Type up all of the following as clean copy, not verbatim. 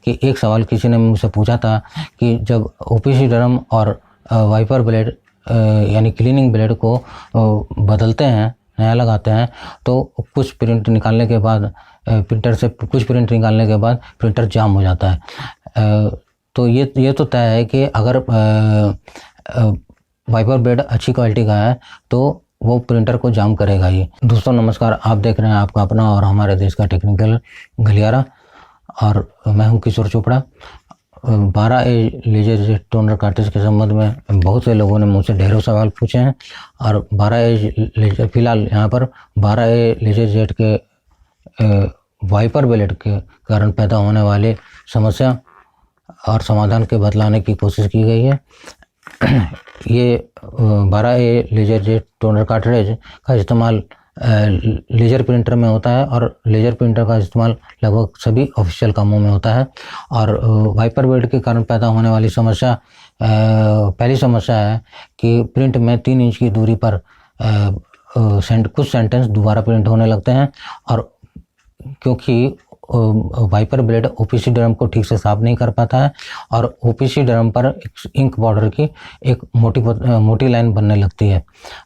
कि एक सवाल किसी ने मुझसे पूछा था कि जब ओपीसी ड्रम और वाइपर ब्लेड यानी क्लीनिंग ब्लेड को बदलते हैं, नया लगाते हैं, तो कुछ प्रिंट निकालने के बाद प्रिंटर से कुछ प्रिंट निकालने के बाद प्रिंटर जाम हो जाता है। तो ये तो तय है कि अगर वाइपर ब्लेड अच्छी क्वालिटी का है तो वो प्रिंटर को जाम करेगा ही। दोस्तों नमस्कार, आप देख रहे हैं आपका अपना और हमारे देश का टेक्निकल गलियारा, और मैं हूं Kishore Chopra. 12A laser jet toner cartridge के संबंध में बहुत से लोगों ने मुझसे ढेरों सवाल पूछे हैं, और 12A लेजर फिलहाल यहाँ पर 12A लेजर जेट के वाइपर ब्लेड के कारण पैदा होने वाले समस्या और समाधान के बतलाने की कोशिश की गई है। ये 12A laser jet toner cartridge का इस्तेमाल लेजर प्रिंटर में होता है, और लेजर प्रिंटर का इस्तेमाल लगभग सभी ऑफिशियल कामों में होता है। और वाइपर ब्लेड के कारण पैदा होने वाली समस्या, पहली समस्या है कि प्रिंट में 3 इंच की दूरी पर कुछ सेंटेंस दोबारा प्रिंट होने लगते हैं, और क्योंकि वाइपर ब्लेड ओपीसी ड्रम को ठीक से साफ नहीं कर पाता है, और ओपीसी ड्रम पर इंक पाउडर की एक मोटी लाइन बनने लगती है।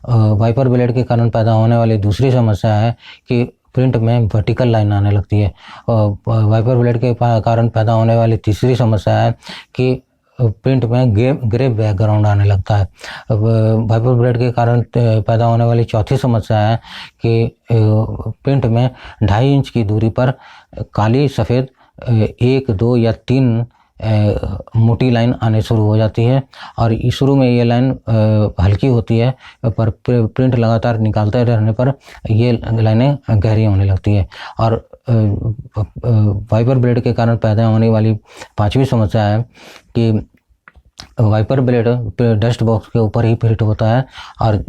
वाइपर ब्लेड के कारण पैदा होने वाली दूसरी समस्या है कि प्रिंट में वर्टिकल लाइन आने लगती है। वाइपर ब्लेड के कारण पैदा होने वाली तीसरी समस्या है कि प्रिंट में ग्रे बैकग्राउंड आने लगता है। वाइपर ब्लेड के कारण पैदा होने वाली चौथी समस्या है कि प्रिंट में 2.5 इंच की दूरी पर काली सफ़ेद 1, 2 या 3 मोटी लाइन आने शुरू हो जाती है, और शुरू में ये लाइन हल्की होती है, पर प्रिंट लगातार निकालते रहने पर ये लाइनें गहरी होने लगती है। और वाइपर ब्लेड के कारण पैदा होने वाली 5वीं समस्या है कि वाइपर ब्लेड डस्ट बॉक्स के ऊपर ही फिट होता है, और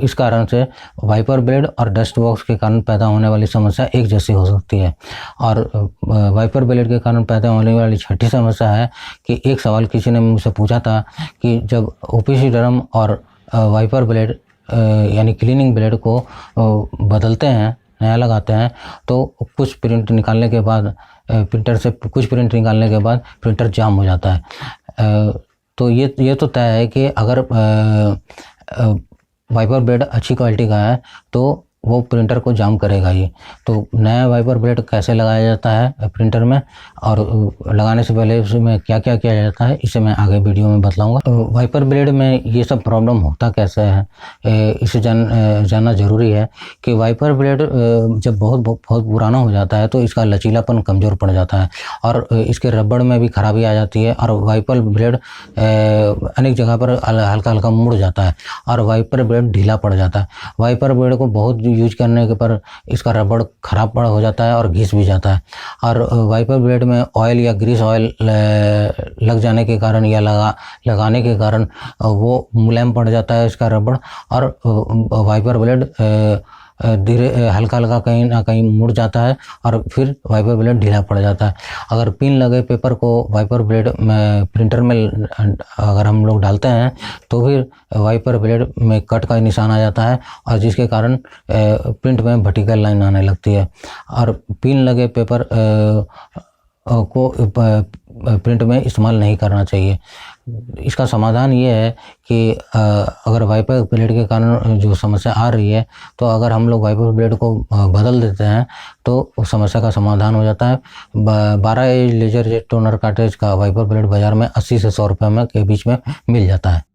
इस कारण से वाइपर ब्लेड और डस्ट बॉक्स के कारण पैदा होने वाली समस्या एक जैसी हो सकती है। और वाइपर ब्लेड के कारण पैदा होने वाली 6ठी समस्या है कि एक सवाल किसी ने मुझसे पूछा था कि जब ओपीसी ड्रम और वाइपर ब्लेड यानी क्लीनिंग ब्लेड को बदलते हैं, नया लगाते हैं, तो कुछ प्रिंट निकालने के बाद प्रिंटर से कुछ प्रिंट निकालने के बाद प्रिंटर जाम हो जाता है। तो ये तो तय है कि अगर वाइपर ब्लेड अच्छी क्वालिटी का है तो वो प्रिंटर को जाम करेगा ही। तो नया वाइपर ब्लेड कैसे लगाया जाता है प्रिंटर में, और लगाने से पहले उसमें क्या क्या किया जाता है, इसे मैं आगे वीडियो में बतलाऊंगा। वाइपर ब्लेड में ये सब प्रॉब्लम होता कैसे है, इसे जानना ज़रूरी है कि वाइपर ब्लेड जब बहुत पुराना हो जाता है तो इसका लचीलापन कमज़ोर पड़ जाता है, और इसके रबड़ में भी खराबी आ जाती है, और वाइपर ब्लेड अनेक जगह पर हल्का हल्का मुड़ जाता है, और वाइपर ब्लेड ढीला पड़ जाता है। वाइपर ब्लेड को बहुत यूज करने के पर इसका रबड़ खराब हो जाता है और घिस भी जाता है, और वाइपर ब्लेड में ऑयल या ग्रीस ऑयल लग जाने के कारण या लगाने के कारण वो मुलायम पड़ जाता है इसका रबड़, और वाइपर ब्लेड धीरे हल्का हल्का कहीं ना कहीं मुड़ जाता है, और फिर वाइपर ब्लेड ढीला पड़ जाता है। अगर पिन लगे पेपर को वाइपर ब्लेड में प्रिंटर में अगर हम लोग डालते हैं तो फिर वाइपर ब्लेड में कट का निशान आ जाता है, और जिसके कारण प्रिंट में वर्टिकल लाइन आने लगती है। और पिन लगे पेपर को प्रिंट में इस्तेमाल नहीं करना चाहिए। इसका समाधान ये है कि अगर वाइपर ब्लेड के कारण जो समस्या आ रही है, तो अगर हम लोग वाइपर ब्लेड को बदल देते हैं तो उस समस्या का समाधान हो जाता है। 12A laser jet toner cartridge का वाइपर ब्लेड बाज़ार में 80 से 100 रुपये में के बीच में मिल जाता है।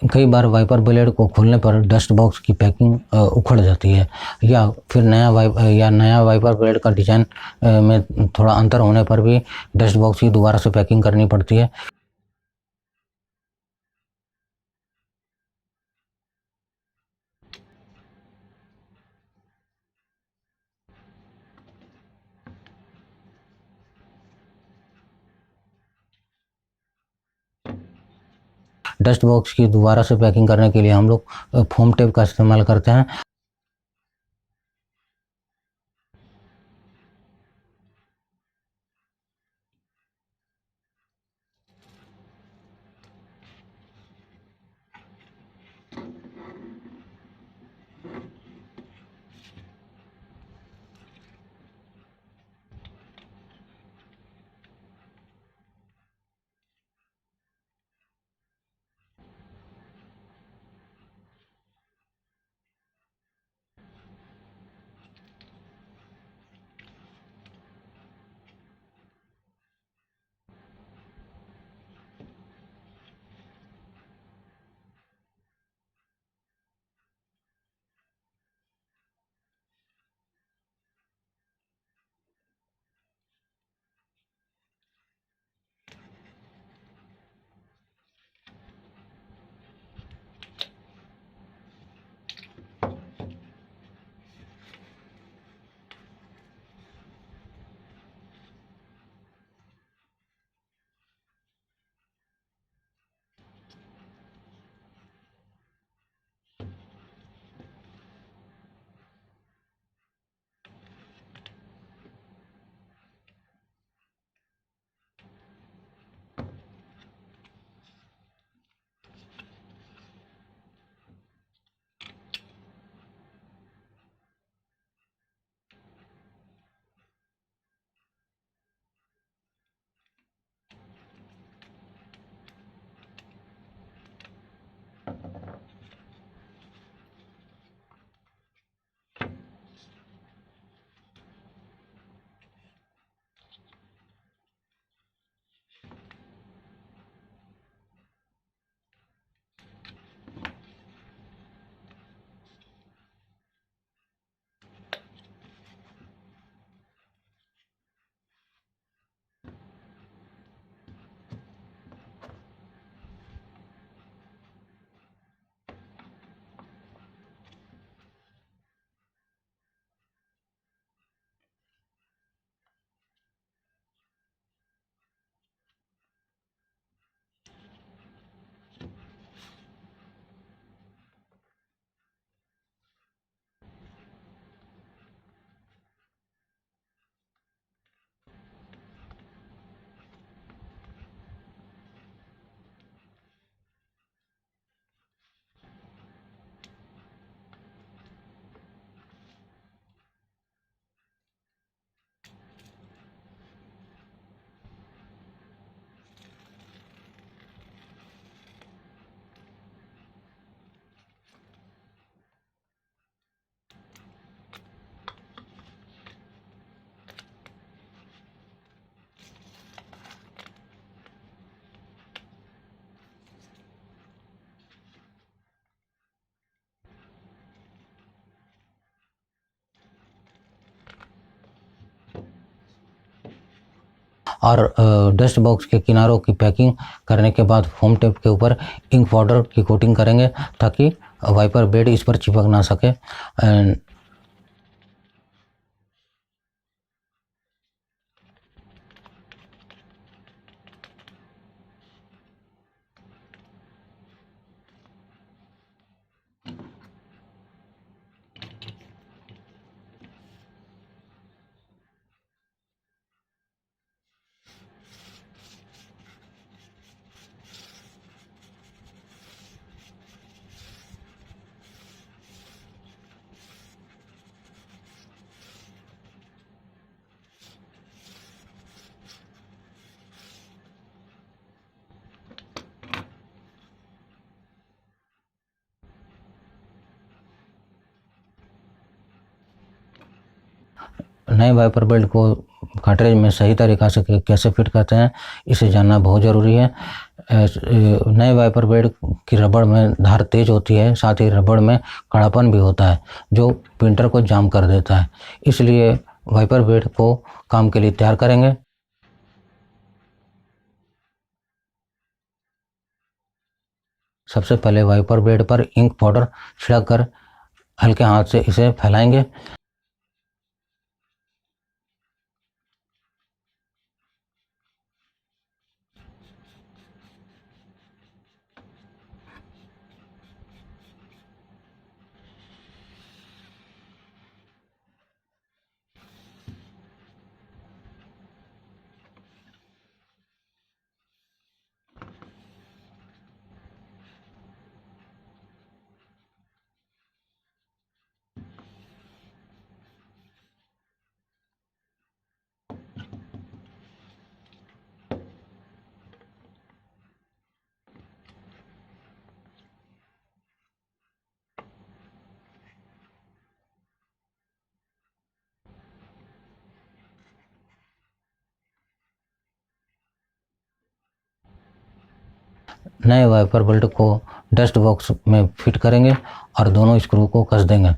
कई बार वाइपर ब्लेड को खोलने पर डस्ट बॉक्स की पैकिंग उखड़ जाती है, या फिर नया वाइपर ब्लेड का डिज़ाइन में थोड़ा अंतर होने पर भी डस्ट बॉक्स की दोबारा से पैकिंग करनी पड़ती है। डस्ट बॉक्स की दोबारा से पैकिंग करने के लिए हम लोग फोम टेप का इस्तेमाल करते हैं। और डस्ट बॉक्स के किनारों की पैकिंग करने के बाद फोम टेप के ऊपर इंक पाउडर की कोटिंग करेंगे ताकि वाइपर बेड इस पर चिपक ना सके। नए वाइपर बेल्ट को कार्ट्रिज में सही तरीक़ा से कैसे फिट करते हैं इसे जानना बहुत ज़रूरी है। नए वाइपर बेल्ट की रबड़ में धार तेज होती है, साथ ही रबड़ में कड़ापन भी होता है जो प्रिंटर को जाम कर देता है। इसलिए वाइपर बेल्ट को काम के लिए तैयार करेंगे। सबसे पहले वाइपर बेल्ट पर इंक पाउडर छिड़क कर हल्के हाथ से इसे फैलाएंगे। नए वाइपर बेल्ट को डस्ट बॉक्स में फिट करेंगे और दोनों स्क्रू को कस देंगे।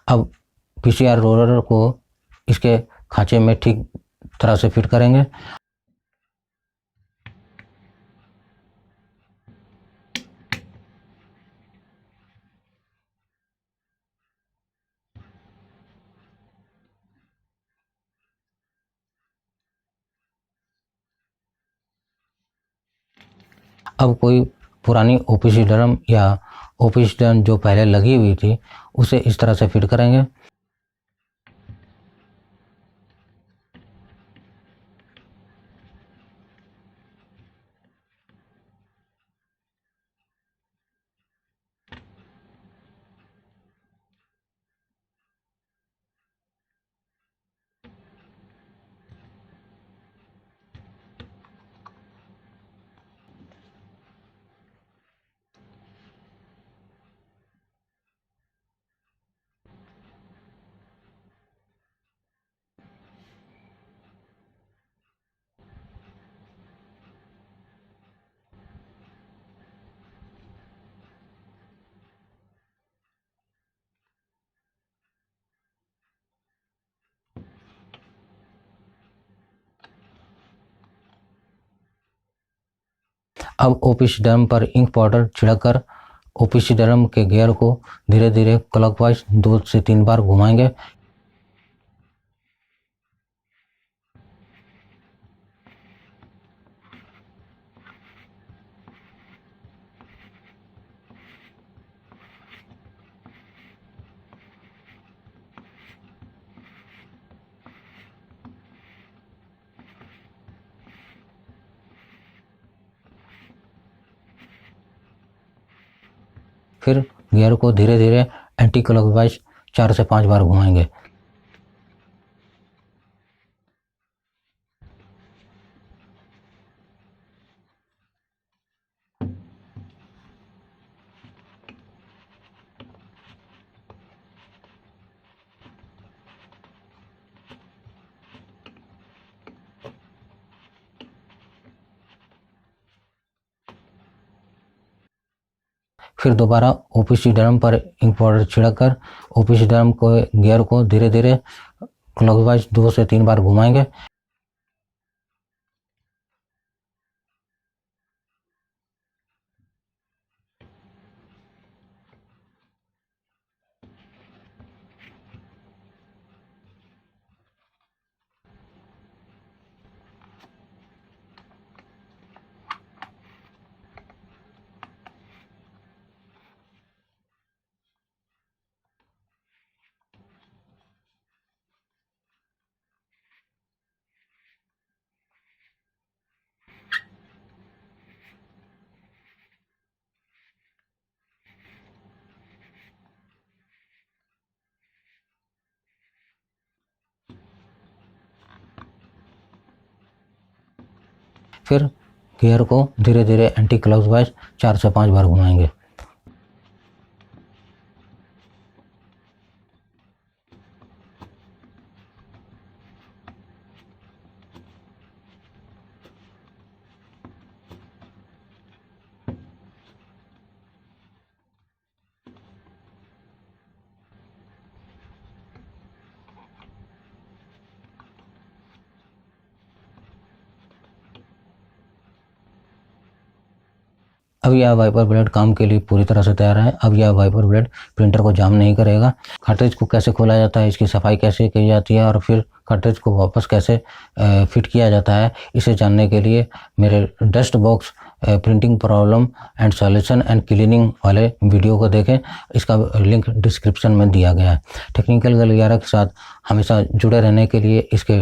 अब पीसीआर रोलर को इसके खांचे में ठीक तरह से फिट करेंगे। अब कोई पुरानी ओपीसी ड्रम या ओपीसी ड्रम जो पहले लगी हुई थी उसे इस तरह से फिट करेंगे। अब ओपीसी ड्रम पर इंक पाउडर छिड़ककर ओपीसी ड्रम के गियर को धीरे धीरे क्लॉकवाइज 2 से 3 बार घुमाएंगे। फिर गियर को धीरे धीरे एंटी क्लॉकवाइज 4 से 5 बार घुमाएंगे। फिर दोबारा ओपीसी ड्रम पर इंक पाउडर छिड़ककर ओपीसी ड्रम को गियर को धीरे धीरे क्लॉकवाइज 2 से 3 बार घुमाएंगे। फिर गियर को धीरे धीरे एंटी क्लॉकवाइज 4 से 5 बार घुमाएंगे। अब यह वाइपर ब्लेड काम के लिए पूरी तरह से तैयार है। अब यह वाइपर ब्लेड प्रिंटर को जाम नहीं करेगा। कार्ट्रिज को कैसे खोला जाता है, इसकी सफाई कैसे की जाती है और फिर कार्ट्रिज को वापस कैसे फिट किया जाता है, इसे जानने के लिए मेरे dust box printing problem and solution and cleaning वाले वीडियो को देखें। इसका लिंक डिस्क्रिप्शन में दिया गया है। टेक्निकल गलियारा के साथ हमेशा जुड़े रहने के लिए इसके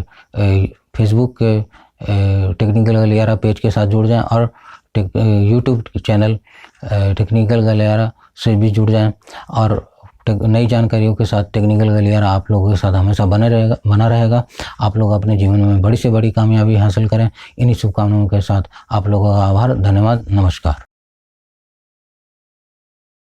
फेसबुक के टेक्निकल गलियारा पेज के साथ जुड़ जाएं और यूट्यूब चैनल टेक्निकल गलियारा से भी जुड़ जाएं और नई जानकारियों के साथ टेक्निकल गलियारा आप लोगों के साथ हमेशा बना रहेगा। आप लोग अपने जीवन में बड़ी से बड़ी कामयाबी हासिल करें। इन्हीं शुभकामनाओं के साथ आप लोगों का आभार, धन्यवाद, नमस्कार।